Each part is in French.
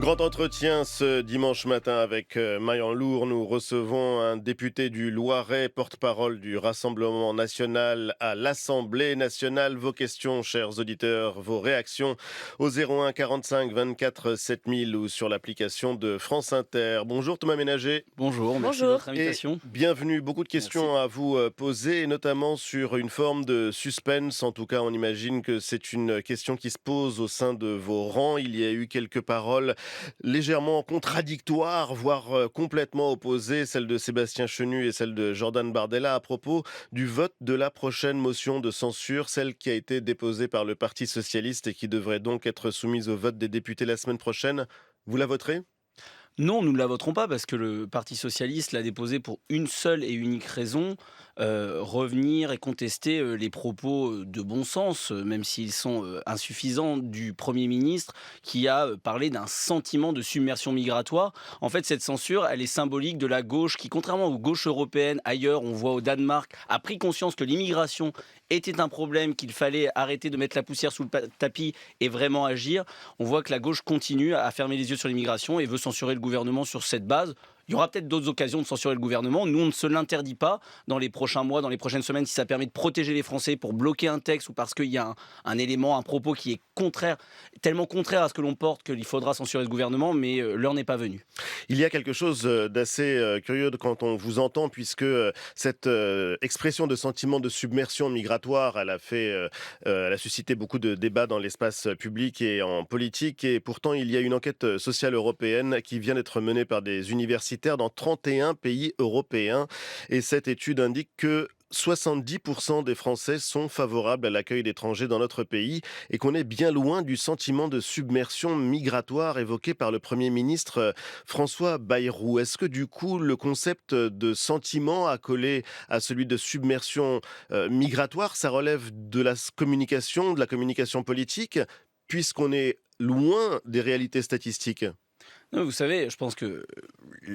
Grand entretien ce dimanche matin avec Maïan Lourd. Nous recevons un député du Loiret, porte-parole du Rassemblement national à l'Assemblée nationale. Vos questions, chers auditeurs, vos réactions au 01 45 24 7000 ou sur l'application de France Inter. Bonjour Thomas Ménager. Bonjour, merci de Bonjour. votre Et invitation. bienvenue. Beaucoup de Merci. questions à vous poser, et notamment sur une forme de suspense. En tout cas, on imagine que c'est une question qui se pose au sein de vos rangs. Il y a eu quelques paroles légèrement contradictoires, voire complètement opposées, celle de Sébastien Chenu et celle de Jordan Bardella à propos du vote de la prochaine motion de censure, celle qui a été déposée par le Parti socialiste et qui devrait donc être soumise au vote des députés la semaine prochaine. Vous la voterez ? Non, nous ne la voterons pas parce que le Parti socialiste l'a déposé pour une seule et unique raison, revenir et contester les propos de bon sens, même s'ils sont insuffisants, du Premier ministre qui a parlé d'un sentiment de submersion migratoire. En fait, cette censure, elle est symbolique de la gauche qui, contrairement aux gauches européennes, ailleurs, on voit au Danemark, a pris conscience que l'immigration était un problème, qu'il fallait arrêter de mettre la poussière sous le tapis et vraiment agir. On voit que la gauche continue à fermer les yeux sur l'immigration et veut censurer le gouvernement sur cette base. Il y aura peut-être d'autres occasions de censurer le gouvernement. Nous, on ne se l'interdit pas dans les prochains mois, dans les prochaines semaines, si ça permet de protéger les Français pour bloquer un texte ou parce qu'il y a un élément, un propos qui est contraire, tellement contraire à ce que l'on porte qu'il faudra censurer ce gouvernement, mais l'heure n'est pas venue. Il y a quelque chose d'assez curieux quand on vous entend, puisque cette expression de sentiment de submersion migratoire, elle a suscité beaucoup de débats dans l'espace public et en politique. Et pourtant, il y a une enquête sociale européenne qui vient d'être menée par des universitaires dans 31 pays européens. Et cette étude indique que 70% des Français sont favorables à l'accueil d'étrangers dans notre pays et qu'on est bien loin du sentiment de submersion migratoire évoqué par le Premier ministre François Bayrou. Est-ce que du coup le concept de sentiment accolé à celui de submersion migratoire, ça relève de de la communication politique, puisqu'on est loin des réalités statistiques ? Non, vous savez, je pense que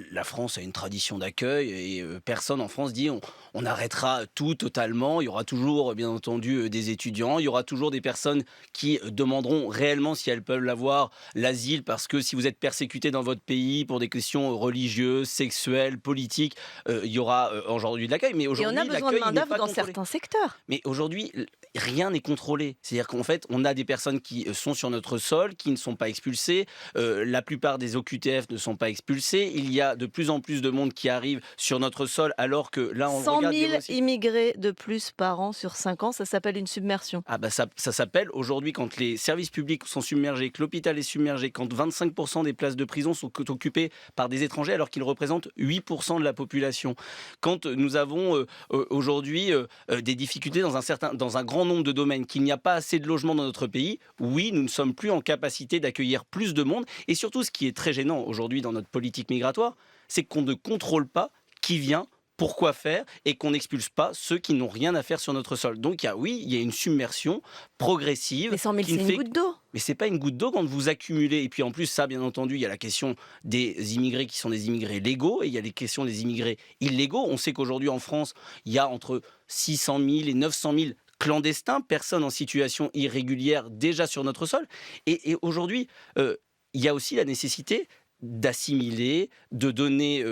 la France a une tradition d'accueil et personne en France dit on arrêtera tout totalement. Il y aura toujours, bien entendu, des étudiants. Il y aura toujours des personnes qui demanderont réellement, si elles peuvent l'avoir, l'asile parce que si vous êtes persécuté dans votre pays pour des questions religieuses, sexuelles, politiques, il y aura aujourd'hui de l'accueil. Mais Et on aujourd'hui, a besoin de l'accueil il n'est main-d'œuvre pas dans contrôlé. certains secteurs. Mais aujourd'hui, rien n'est contrôlé. C'est-à-dire qu'en fait, on a des personnes qui sont sur notre sol, qui ne sont pas expulsées. La plupart des OQTF ne sont pas expulsés. Il y a de plus en plus de monde qui arrive sur notre sol, alors que là, on 100 regarde... il y a 000 aussi- immigrés de plus par an sur 5 ans, ça s'appelle une submersion. Ah bah ça s'appelle aujourd'hui quand les services publics sont submergés, que l'hôpital est submergé, quand 25% des places de prison sont occupées par des étrangers alors qu'ils représentent 8% de la population. Quand nous avons aujourd'hui des difficultés dans un grand nombre de domaines, qu'il n'y a pas assez de logements dans notre pays, oui, nous ne sommes plus en capacité d'accueillir plus de monde. Et surtout, ce qui est très gênant aujourd'hui dans notre politique migratoire, c'est qu'on ne contrôle pas qui vient, pourquoi faire, et qu'on n'expulse pas ceux qui n'ont rien à faire sur notre sol. Donc il y a une submersion progressive. Mais 100 000, qui c'est ne une fait goutte d'eau. Mais c'est pas une goutte d'eau quand vous accumulez. Et puis en plus, ça, bien entendu, il y a la question des immigrés qui sont des immigrés légaux et il y a les questions des immigrés illégaux. On sait qu'aujourd'hui en France, il y a entre 600 000 et 900 000 clandestins, personnes en situation irrégulière déjà sur notre sol. Et aujourd'hui, il y a aussi la nécessité d'assimiler, de donner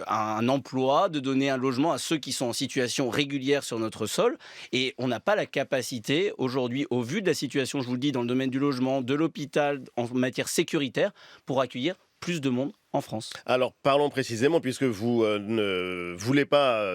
un emploi, de donner un logement à ceux qui sont en situation régulière sur notre sol. Et on n'a pas la capacité aujourd'hui, au vu de la situation, je vous le dis, dans le domaine du logement, de l'hôpital, en matière sécuritaire, pour accueillir plus de monde en France. Alors parlons précisément, puisque vous ne voulez pas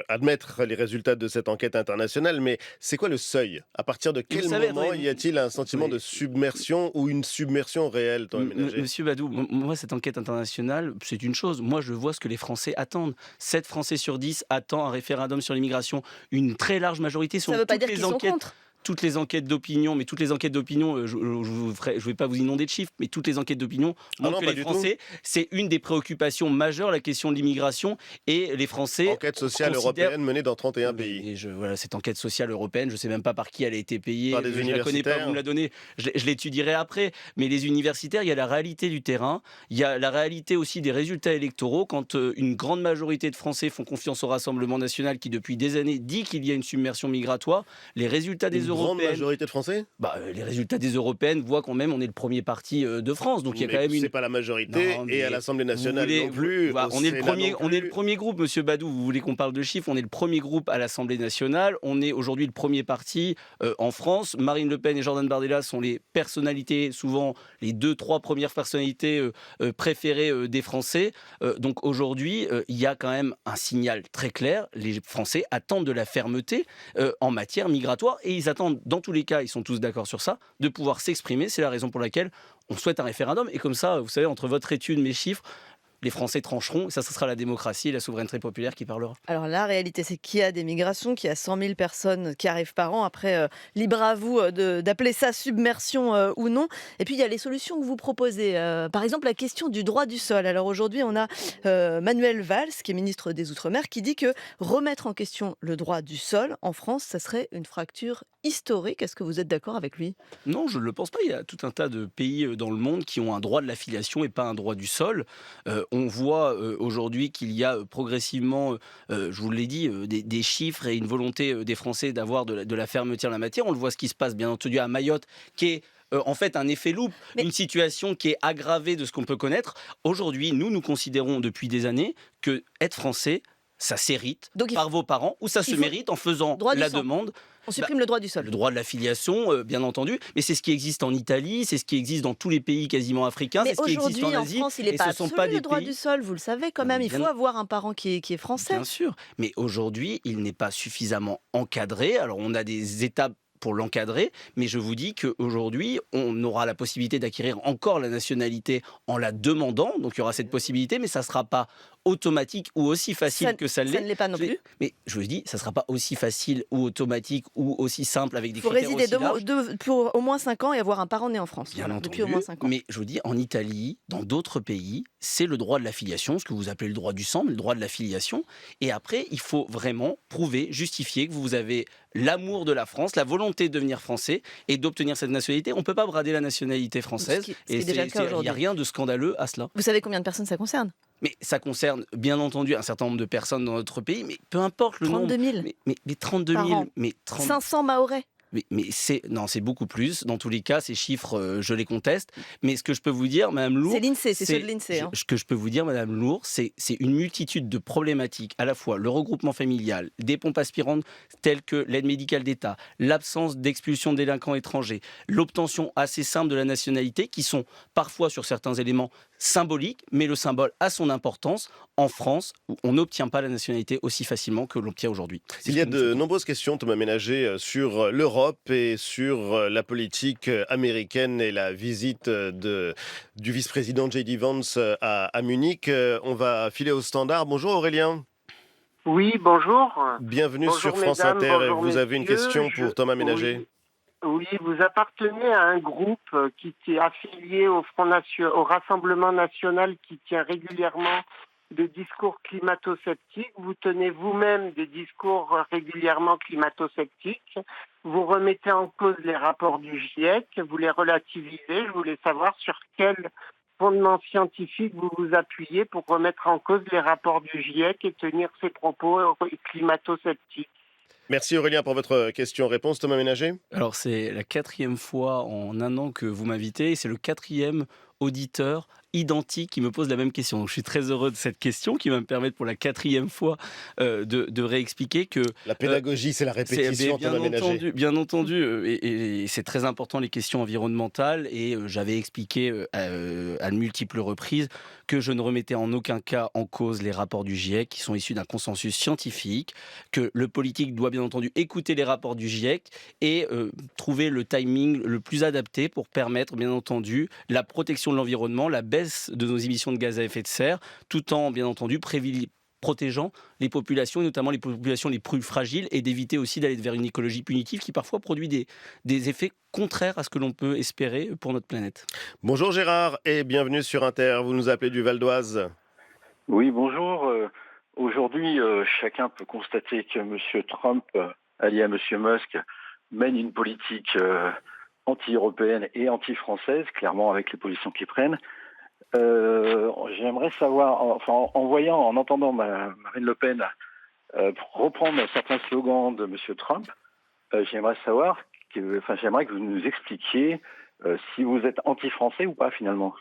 admettre les résultats de cette enquête internationale, mais c'est quoi le seuil ? À partir de quel Vous savez, moment attendez, y a-t-il un sentiment oui. de submersion ou une submersion réelle, Thomas Ménager ? Monsieur Badou, moi, cette enquête internationale, c'est une chose. Moi, je vois ce que les Français attendent. 7 Français sur 10 attendent un référendum sur l'immigration. Une très large majorité Ça sont ne veut pas toutes dire les qu'ils sont enquêtes. contre. Toutes les enquêtes d'opinion, mais toutes les enquêtes d'opinion, je ne vais pas vous inonder de chiffres, mais toutes les enquêtes d'opinion Ah montrent non, que pas les du tout. Français, c'est une des préoccupations majeures, la question de l'immigration, et les Français Enquête sociale considèrent... européenne menée dans 31 Mais- pays. voilà, cette enquête sociale européenne, je ne sais même pas par qui elle a été payée, Par des je la connais pas, universitaires. vous me la donnez, je l'étudierai après. Mais les universitaires, il y a la réalité du terrain, il y a la réalité aussi des résultats électoraux. Quand une grande majorité de Français font confiance au Rassemblement national qui depuis des années dit qu'il y a une submersion migratoire, les résultats des Une grande européennes. majorité de Français? Les résultats des européennes voient quand même on est le premier parti de France. Donc il y a quand Mais même une. c'est pas la majorité Non, et à mais l'Assemblée vous nationale voulez, non plus, voilà, au on est le Sénat premier, non on est le plus. premier groupe, Monsieur Badou. Vous voulez qu'on parle de chiffres? On est le premier groupe à l'Assemblée nationale. On est aujourd'hui le premier parti en France. Marine Le Pen et Jordan Bardella sont les personnalités, souvent les 2, 3 premières personnalités préférées des Français. Donc aujourd'hui, il y a quand même un signal très clair. Les Français attendent de la fermeté en matière migratoire et ils attendent, dans tous les cas, ils sont tous d'accord sur ça, de pouvoir s'exprimer. C'est la raison pour laquelle on souhaite un référendum. Et comme ça, vous savez, entre votre étude, mes chiffres, les Français trancheront. Et ça, ce sera la démocratie et la souveraineté populaire qui parlera. Alors la réalité, c'est qu'il y a des migrations, qu'il y a 100 000 personnes qui arrivent par an. Après, libre à vous d'appeler ça submersion ou non. Et puis, il y a les solutions que vous proposez. Par exemple, la question du droit du sol. Alors aujourd'hui, on a Manuel Valls, qui est ministre des Outre-mer, qui dit que remettre en question le droit du sol en France, ça serait une fracture historique. Est-ce que vous êtes d'accord avec lui? Non, je ne le pense pas. Il y a tout un tas de pays dans le monde qui ont un droit de l'affiliation et pas un droit du sol. On voit aujourd'hui qu'il y a progressivement, je vous l'ai dit, des chiffres et une volonté des Français d'avoir de la fermeté en la matière. On le voit ce qui se passe bien entendu à Mayotte, qui est en fait un effet loupe, Mais une situation qui est aggravée de ce qu'on peut connaître. Aujourd'hui, nous considérons depuis des années que être français, ça s'hérite donc, par vos parents ou ça se il faut mérite en faisant droit du la sol. demande. On supprime le droit du Le sol. droit de l'affiliation, bien entendu, mais c'est ce qui existe en Italie, c'est ce qui existe dans tous les pays quasiment africains, Mais c'est ce qui existe aujourd'hui, en en Asie, France, il n'est et pas ce sont absolu pas le des droit pays. du sol, vous le savez quand Non, même. mais Il faut avoir un parent qui est français. bien sûr, mais aujourd'hui, il n'est pas suffisamment encadré. Alors, on a des étapes pour l'encadrer, mais je vous dis qu'aujourd'hui, on aura la possibilité d'acquérir encore la nationalité en la demandant, donc il y aura cette possibilité, mais ça ne sera pas automatique ou aussi facile que ça Ça ne l'est. l'est pas non plus. Mais je vous dis, ça ne sera pas aussi facile ou automatique ou aussi simple avec des Il faut critères résider aussi larges. pour au moins 5 ans et avoir un parent né en France. Bien Voilà, depuis au entendu, moins 5 ans. mais je vous dis, en Italie, dans d'autres pays, c'est le droit de l'affiliation, ce que vous appelez le droit du sang, mais le droit de l'affiliation. Et après, il faut vraiment prouver, justifier que vous avez l'amour de la France, la volonté de devenir français et d'obtenir cette nationalité. On ne peut pas brader la nationalité française. Ce qui est déjà le cas Il n'y aujourd'hui. a rien de scandaleux à cela. Vous savez combien de personnes ça concerne? Mais ça concerne bien entendu un certain nombre de personnes dans notre pays, mais peu importe le nombre. 32 000 Mais 32 par 000, an. mais 30 500 Mahorais. mais c'est beaucoup plus. Dans tous les cas, ces chiffres, je les conteste. Mais ce que je peux vous dire, Madame Lourd, C'est l'INSEE, c'est ceux de l'INSEE. Hein. ce que je peux vous dire, Madame Lourd, c'est une multitude de problématiques, à la fois le regroupement familial, des pompes aspirantes telles que l'aide médicale d'État, l'absence d'expulsion de délinquants étrangers, l'obtention assez simple de la nationalité, qui sont parfois sur certains éléments symboliques, mais le symbole a son importance. En France, où on n'obtient pas la nationalité aussi facilement que l'obtient aujourd'hui. C'est Il ce y a que nous de souhaitons. nombreuses questions, Thomas Ménager, sur l'Europe et sur la politique américaine et la visite du vice-président J.D. Vance à Munich. On va filer au standard. Bonjour Aurélien. Oui, bonjour. Bienvenue Bonjour sur France mesdames, Inter. Et bonjour vous avez une messieurs. question pour Thomas Ménager. Oui, vous appartenez à un groupe qui est affilié au Rassemblement national qui tient régulièrement des discours climato-sceptiques. Vous tenez vous-même des discours régulièrement climato-sceptiques. Vous remettez en cause les rapports du GIEC, vous les relativisez. Je voulais savoir sur quel fondement scientifique vous vous appuyez pour remettre en cause les rapports du GIEC et tenir ces propos climato-sceptiques. Merci Aurélien pour votre question-réponse. Thomas Ménager. Alors, c'est la 4e fois en un an que vous m'invitez et c'est le 4e auditeur identique qui me pose la même question. Donc, je suis très heureux de cette question qui va me permettre pour la 4e fois de réexpliquer que La pédagogie, c'est la répétition, Thomas Ménager. bien entendu, et c'est très important les questions environnementales et j'avais expliqué à de multiples reprises que je ne remettais en aucun cas en cause les rapports du GIEC qui sont issus d'un consensus scientifique, que le politique doit bien entendu écouter les rapports du GIEC et trouver le timing le plus adapté pour permettre bien entendu la protection de l'environnement, la baisse de nos émissions de gaz à effet de serre, tout en bien entendu protégeant les populations, et notamment les populations les plus fragiles, et d'éviter aussi d'aller vers une écologie punitive qui parfois produit des effets contraires à ce que l'on peut espérer pour notre planète. Bonjour Gérard et bienvenue sur Inter. Vous nous appelez du Val d'Oise. Oui, bonjour. Aujourd'hui, chacun peut constater que M. Trump, allié à M. Musk, mène une politique anti-européenne et anti-française, clairement avec les positions qu'ils prennent. J'aimerais savoir, en entendant Marine Le Pen reprendre certains slogans de M. Trump, j'aimerais savoir j'aimerais que vous nous expliquiez si vous êtes anti-français ou pas finalement.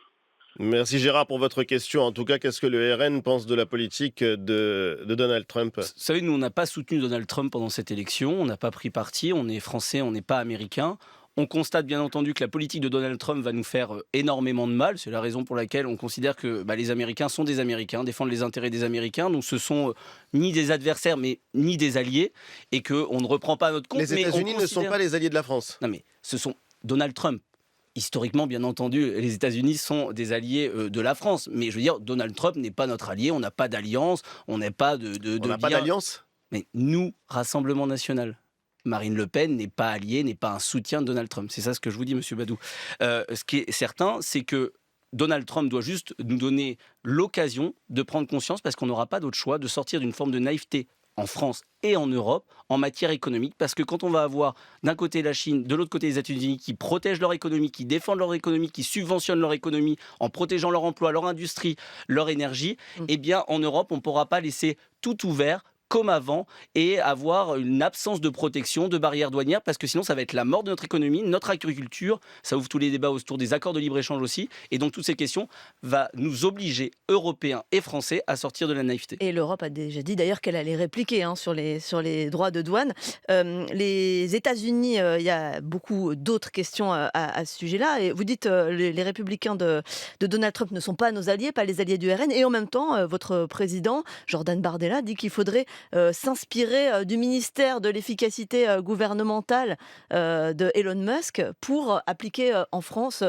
Merci Gérard pour votre question. En tout cas, qu'est-ce que le RN pense de la politique de Donald Trump? Vous savez, nous, on n'a pas soutenu Donald Trump pendant cette élection, on n'a pas pris parti, on est français, on n'est pas américain. On constate bien entendu que la politique de Donald Trump va nous faire énormément de mal. C'est la raison pour laquelle on considère que les Américains sont des Américains, défendent les intérêts des Américains. Donc ce sont ni des adversaires, mais ni des alliés. Et qu'on ne reprend pas à notre compte. Les États-Unis ne sont pas les alliés de la France. Non mais ce sont Donald Trump. Historiquement, bien entendu, les États-Unis sont des alliés de la France. Mais je veux dire, Donald Trump n'est pas notre allié, on n'a pas d'alliance, on n'a pas On n'a pas d'alliance. Mais nous, Rassemblement National, Marine Le Pen n'est pas alliée, n'est pas un soutien de Donald Trump. C'est ça ce que je vous dis, Monsieur Badou. Ce qui est certain, c'est que Donald Trump doit juste nous donner l'occasion de prendre conscience, parce qu'on n'aura pas d'autre choix, de sortir d'une forme de naïveté en France et en Europe en matière économique, parce que quand on va avoir d'un côté la Chine, de l'autre côté les États-Unis qui protègent leur économie, qui défendent leur économie, qui subventionnent leur économie en protégeant leur emploi, leur industrie, leur énergie, eh bien en Europe on ne pourra pas laisser tout ouvert comme avant et avoir une absence de protection, de barrières douanières, parce que sinon ça va être la mort de notre économie, notre agriculture, ça ouvre tous les débats autour des accords de libre-échange aussi, et donc toutes ces questions vont nous obliger, Européens et Français, à sortir de la naïveté. Et l'Europe a déjà dit d'ailleurs qu'elle allait répliquer sur les droits de douane. Les États-Unis, il y a beaucoup d'autres questions à ce sujet-là, et vous dites les républicains de Donald Trump ne sont pas nos alliés, pas les alliés du RN, et en même temps, votre président, Jordan Bardella, dit qu'il faudrait s'inspirer du ministère de l'efficacité gouvernementale de Elon Musk pour appliquer en France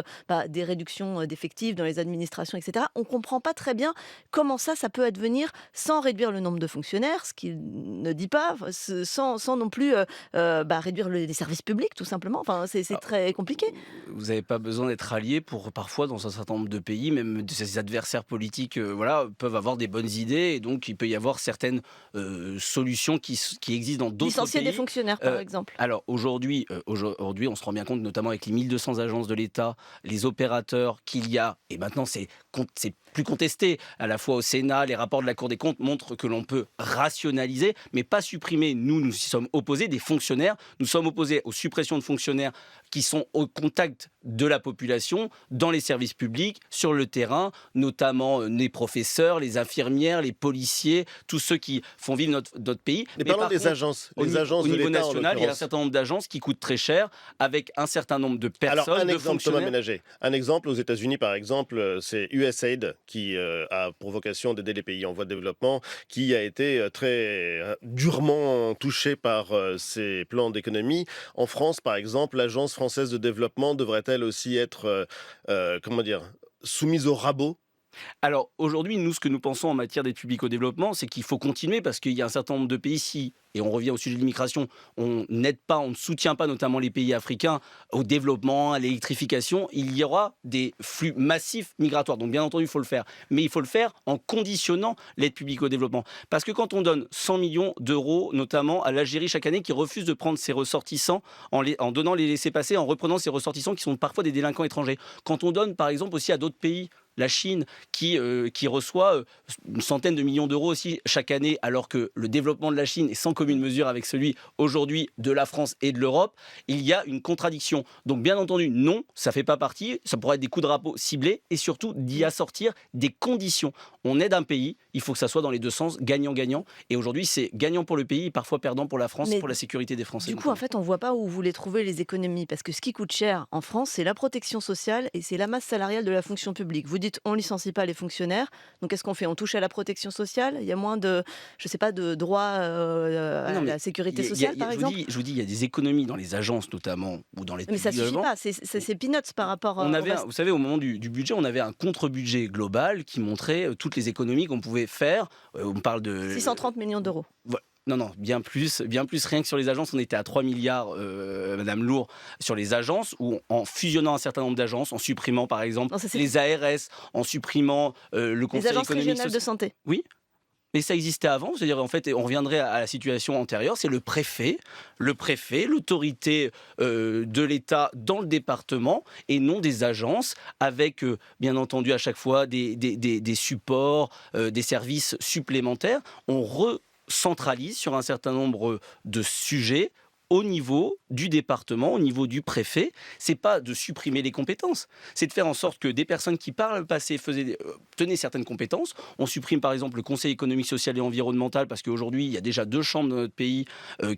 des réductions d'effectifs dans les administrations, etc. On ne comprend pas très bien comment ça peut advenir sans réduire le nombre de fonctionnaires, ce qu'il ne dit pas, sans non plus réduire les services publics, tout simplement. Enfin, c'est très compliqué. Vous n'avez pas besoin d'être allié pour, parfois, dans un certain nombre de pays, même ces adversaires politiques peuvent avoir des bonnes idées, et donc il peut y avoir certaines solutions qui existent dans d'autres pays. Licencier des fonctionnaires, par exemple. Alors aujourd'hui, on se rend bien compte, notamment avec les 1200 agences de l'État, les opérateurs qu'il y a, et maintenant c'est plus contesté, à la fois au Sénat, les rapports de la Cour des comptes montrent que l'on peut rationaliser, mais pas supprimer. Nous y sommes opposés, des fonctionnaires, nous sommes opposés aux suppressions de fonctionnaires qui sont au contact de la population, dans les services publics, sur le terrain, notamment les professeurs, les infirmières, les policiers, tous ceux qui font vivre notre pays. Mais parlons des agences, au niveau national, il y a un certain nombre d'agences qui coûtent très cher, avec un certain nombre de personnes, Alors, un de exemple, Thomas fonctionnaires. Ménager. Un exemple, aux États-Unis, par exemple, c'est USAID qui a pour vocation d'aider les pays en voie de développement, qui a été très durement touché par ces plans d'économie. En France, par exemple, l'Agence française de développement devrait-elle aussi être, soumise au rabot? Alors aujourd'hui, nous, ce que nous pensons en matière d'aide publique au développement, c'est qu'il faut continuer, parce qu'il y a un certain nombre de pays, et on revient au sujet de l'immigration, on n'aide pas, on ne soutient pas notamment les pays africains au développement, à l'électrification, il y aura des flux massifs migratoires. Donc bien entendu, il faut le faire. Mais il faut le faire en conditionnant l'aide publique au développement. Parce que quand on donne 100 millions d'euros, notamment à l'Algérie chaque année, qui refuse de prendre ses ressortissants en donnant les laissez-passer, en reprenant ses ressortissants qui sont parfois des délinquants étrangers. Quand on donne par exemple aussi à d'autres pays, la Chine qui reçoit une centaine de millions d'euros aussi chaque année, alors que le développement de la Chine est sans commune mesure avec celui aujourd'hui de la France et de l'Europe, il y a une contradiction. Donc bien entendu, non, ça ne fait pas partie, ça pourrait être des coups de rabot ciblés, et surtout d'y assortir des conditions. On aide un pays, il faut que ça soit dans les deux sens, gagnant-gagnant, et aujourd'hui c'est gagnant pour le pays, parfois perdant pour la France, pour la sécurité des Français. Du coup, en fait, on ne voit pas où vous voulez trouver les économies, parce que ce qui coûte cher en France, c'est la protection sociale et c'est la masse salariale de la fonction publique. Vous dites, on ne licencie pas les fonctionnaires, donc qu'est-ce qu'on fait? On touche à la protection sociale? Il y a moins de, de droits à la sécurité sociale, par exemple? Je vous dis, il y a des économies dans les agences notamment, ou dans les... Mais ça ne suffit pas, c'est peanuts par rapport au reste. Vous savez, au moment du budget, on avait un contre-budget global qui montrait toutes les économies qu'on pouvait faire. On parle de... 630 millions d'euros. Voilà. Non, bien plus. Rien que sur les agences, on était à 3 milliards, Madame Lourd, sur les agences, où en fusionnant un certain nombre d'agences, en supprimant par exemple les ARS, en supprimant le Conseil économique... Les agences régionales de santé. Oui. Mais ça existait avant, c'est-à-dire en fait, on reviendrait à la situation antérieure, c'est le préfet, l'autorité de l'État dans le département, et non des agences, avec bien entendu à chaque fois des supports, des services supplémentaires. On recentralise sur un certain nombre de sujets au niveau du département, au niveau du préfet. C'est pas de supprimer les compétences, c'est de faire en sorte que des personnes qui par le passé tenaient certaines compétences, on supprime par exemple le Conseil économique, social et environnemental parce qu'aujourd'hui il y a déjà 2 chambres dans notre pays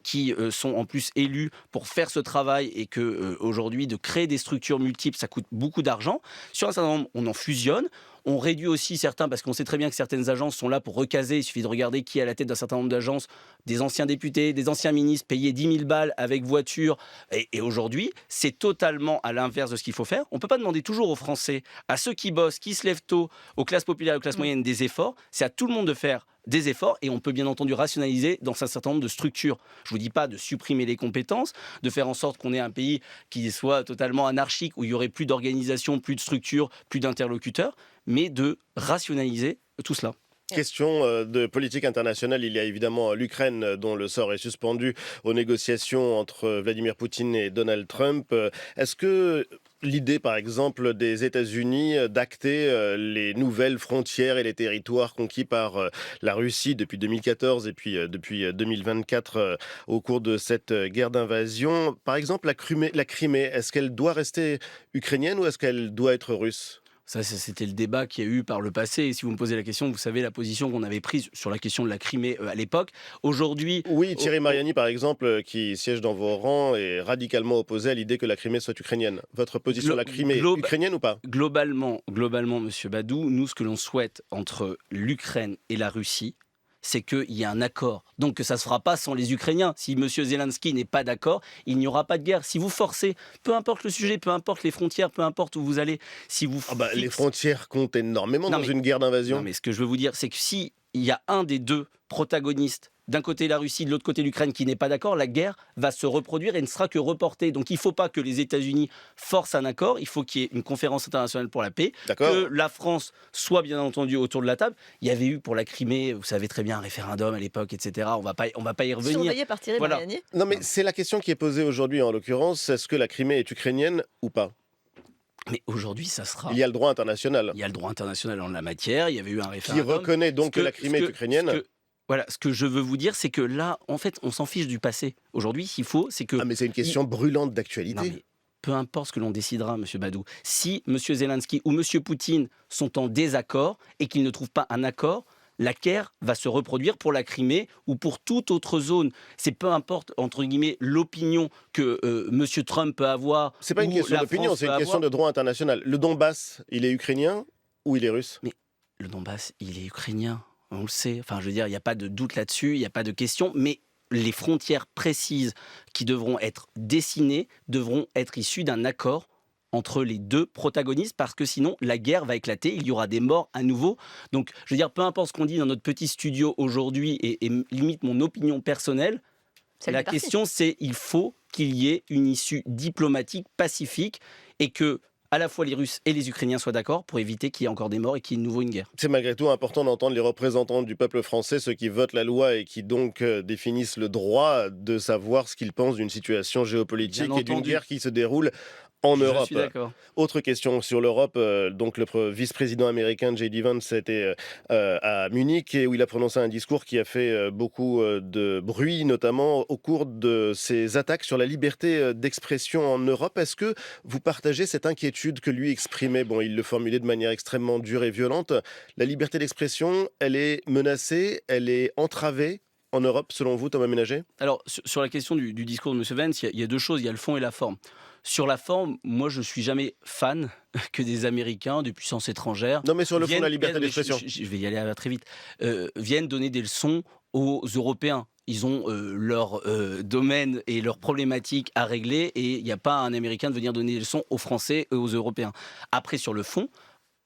qui sont en plus élues pour faire ce travail et que aujourd'hui de créer des structures multiples ça coûte beaucoup d'argent. Sur un certain nombre, on en fusionne. On réduit aussi certains, parce qu'on sait très bien que certaines agences sont là pour recaser. Il suffit de regarder qui est à la tête d'un certain nombre d'agences, des anciens députés, des anciens ministres, payés 10 000 balles avec voiture. Et aujourd'hui, c'est totalement à l'inverse de ce qu'il faut faire. On ne peut pas demander toujours aux Français, à ceux qui bossent, qui se lèvent tôt, aux classes populaires, aux classes moyennes, des efforts. C'est à tout le monde de faire des efforts et on peut bien entendu rationaliser dans un certain nombre de structures. Je ne vous dis pas de supprimer les compétences, de faire en sorte qu'on ait un pays qui soit totalement anarchique, où il y aurait plus d'organisation, plus de structures, plus d'interlocuteurs, mais de rationaliser tout cela. Question de politique internationale, il y a évidemment l'Ukraine dont le sort est suspendu aux négociations entre Vladimir Poutine et Donald Trump. Est-ce que l'idée, par exemple, des États-Unis d'acter les nouvelles frontières et les territoires conquis par la Russie depuis 2014 et puis depuis 2024 au cours de cette guerre d'invasion, par exemple la Crimée, est-ce qu'elle doit rester ukrainienne ou est-ce qu'elle doit être russe ? Ça, c'était le débat qu'il y a eu par le passé. Et si vous me posez la question, vous savez la position qu'on avait prise sur la question de la Crimée à l'époque. Aujourd'hui... Oui, Thierry Mariani, par exemple, qui siège dans vos rangs, est radicalement opposé à l'idée que la Crimée soit ukrainienne. Votre position sur la Crimée, ukrainienne ou pas ? Globalement, Monsieur Badou, nous, ce que l'on souhaite entre l'Ukraine et la Russie, c'est qu'il y ait un accord. Donc que ça ne se fera pas sans les Ukrainiens. Si M. Zelensky n'est pas d'accord, il n'y aura pas de guerre. Si vous forcez, peu importe le sujet, peu importe les frontières, peu importe où vous allez, si vous... Les frontières comptent énormément dans une guerre d'invasion. Non, mais ce que je veux vous dire, c'est que s'il y a un des deux protagonistes, d'un côté la Russie, de l'autre côté l'Ukraine, qui n'est pas d'accord, la guerre va se reproduire et ne sera que reportée. Donc il ne faut pas que les États-Unis forcent un accord, il faut qu'il y ait une conférence internationale pour la paix, que la France soit bien entendu autour de la table. Il y avait eu pour la Crimée, vous savez très bien, un référendum à l'époque, etc. On va pas y revenir. Surveillé par Thierry Mariani. Non, mais c'est la question qui est posée aujourd'hui en l'occurrence. Est-ce que la Crimée est ukrainienne ou pas ? Mais aujourd'hui, ça sera... Il y a le droit international. Il y a le droit international en la matière. Il y avait eu un référendum. Qui reconnaît donc que la Crimée est ukrainienne. Voilà, ce que je veux vous dire, c'est que là, en fait, on s'en fiche du passé. Aujourd'hui, s'il faut, c'est que... Ah, mais c'est une question brûlante d'actualité. Non, mais peu importe ce que l'on décidera, M. Badou. Si M. Zelensky ou M. Poutine sont en désaccord et qu'ils ne trouvent pas un accord, la guerre va se reproduire pour la Crimée ou pour toute autre zone. C'est peu importe, entre guillemets, l'opinion que M. Trump peut avoir. C'est pas une question d'opinion, c'est une question de droit international. Le Donbass, il est ukrainien ou il est russe ? Mais le Donbass, il est ukrainien. On le sait. Enfin, je veux dire, il n'y a pas de doute là-dessus, il n'y a pas de question. Mais les frontières précises qui devront être dessinées devront être issues d'un accord entre les deux protagonistes, parce que sinon la guerre va éclater, il y aura des morts à nouveau. Donc, je veux dire, peu importe ce qu'on dit dans notre petit studio aujourd'hui et limite mon opinion personnelle, la question c'est il faut qu'il y ait une issue diplomatique pacifique et que à la fois les Russes et les Ukrainiens soient d'accord pour éviter qu'il y ait encore des morts et qu'il y ait de nouveau une guerre. C'est malgré tout important d'entendre les représentants du peuple français, ceux qui votent la loi et qui donc définissent le droit de savoir ce qu'ils pensent d'une situation géopolitique et d'une guerre qui se déroule en Europe. Je suis d'accord. Autre question sur l'Europe, donc le vice-président américain J.D. Vance était à Munich et où il a prononcé un discours qui a fait beaucoup de bruit, notamment au cours de ses attaques sur la liberté d'expression en Europe. Est-ce que vous partagez cette inquiétude que lui exprimait ? Bon, il le formulait de manière extrêmement dure et violente. La liberté d'expression, elle est menacée, elle est entravée en Europe, selon vous, Thomas Ménager ? Alors, sur la question du discours de M. Vance, il y a deux choses, il y a le fond et la forme. Sur la forme, moi, je ne suis jamais fan que des Américains, des puissances étrangères... Non, mais sur le fond, la liberté d'expression. Je vais y aller très vite. Viennent donner des leçons aux Européens. Ils ont leur domaine et leurs problématiques à régler et il n'y a pas un Américain de venir donner des leçons aux Français et aux Européens. Après, sur le fond,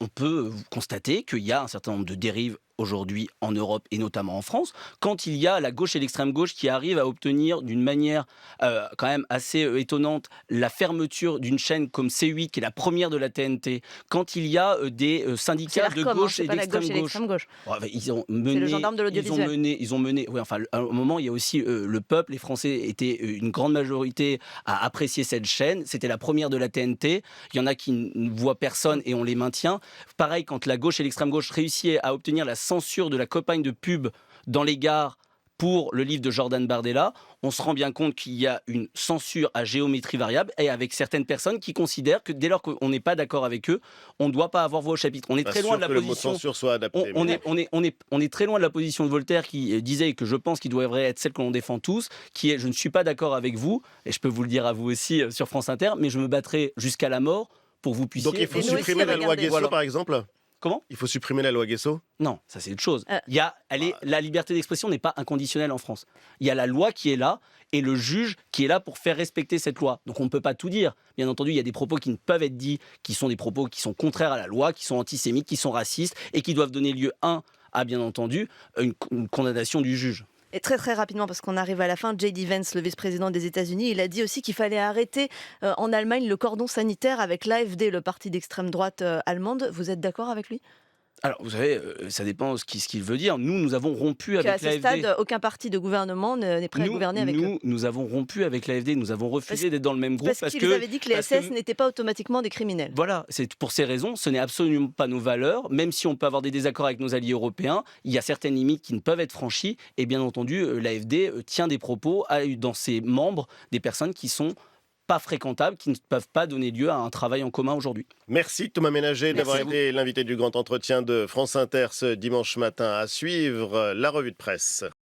on peut constater qu'il y a un certain nombre de dérives aujourd'hui en Europe et notamment en France, quand il y a la gauche et l'extrême gauche qui arrivent à obtenir d'une manière quand même assez étonnante la fermeture d'une chaîne comme C8 qui est la première de la TNT, quand il y a des syndicats de gauche et d'extrême gauche. Ils ont mené, c'est le gendarme de l'audiovisuel. Ils ont mené. Oui, enfin, à un moment, il y a aussi le peuple. Les Français étaient une grande majorité à apprécier cette chaîne. C'était la première de la TNT. Il y en a qui ne voient personne et on les maintient. Pareil, quand la gauche et l'extrême gauche réussissent à obtenir la censure de la campagne de pub dans les gares pour le livre de Jordan Bardella, on se rend bien compte qu'il y a une censure à géométrie variable et avec certaines personnes qui considèrent que dès lors qu'on n'est pas d'accord avec eux, on ne doit pas avoir voix au chapitre. On est Pas très loin sûr de la que le mot position. censure soit adapté. On est très loin de la position de Voltaire qui disait, et que je pense qu'il devrait être celle que l'on défend tous, qui est: je ne suis pas d'accord avec vous, et je peux vous le dire à vous aussi sur France Inter, mais je me battrai jusqu'à la mort pour que vous puissiez. Donc il faut Et nous aussi, supprimer la loi regardez. Guesso, Voilà. par exemple. Comment? Il faut supprimer la loi Guesso. Non, ça c'est autre chose. Euh. La liberté d'expression n'est pas inconditionnelle en France. Il y a la loi qui est là et le juge qui est là pour faire respecter cette loi. Donc on ne peut pas tout dire. Bien entendu, il y a des propos qui ne peuvent être dits, qui sont des propos qui sont contraires à la loi, qui sont antisémites, qui sont racistes et qui doivent donner lieu, à bien entendu, une condamnation du juge. Et très très rapidement, parce qu'on arrive à la fin, J.D. Vance, le vice-président des États-Unis, il a dit aussi qu'il fallait arrêter en Allemagne le cordon sanitaire avec l'AfD, le parti d'extrême droite allemande. Vous êtes d'accord avec lui? Alors, vous savez, ça dépend ce qu'il veut dire. Nous avons rompu Qu'à avec ce l'AfD. stade, aucun parti de gouvernement n'est prêt à gouverner avec eux. Nous avons rompu avec l'AfD. Nous avons refusé d'être dans le même groupe Parce qu'ils avaient dit que les SS n'étaient pas automatiquement des criminels. Voilà, c'est pour ces raisons, ce n'est absolument pas nos valeurs. Même si on peut avoir des désaccords avec nos alliés européens, il y a certaines limites qui ne peuvent être franchies. Et bien entendu, l'AfD tient des propos dans ses membres, des personnes qui sont pas fréquentables, qui ne peuvent pas donner lieu à un travail en commun aujourd'hui. Merci Thomas Ménager d'avoir Merci à vous. été l'invité du grand entretien de France Inter ce dimanche matin. À suivre la revue de presse.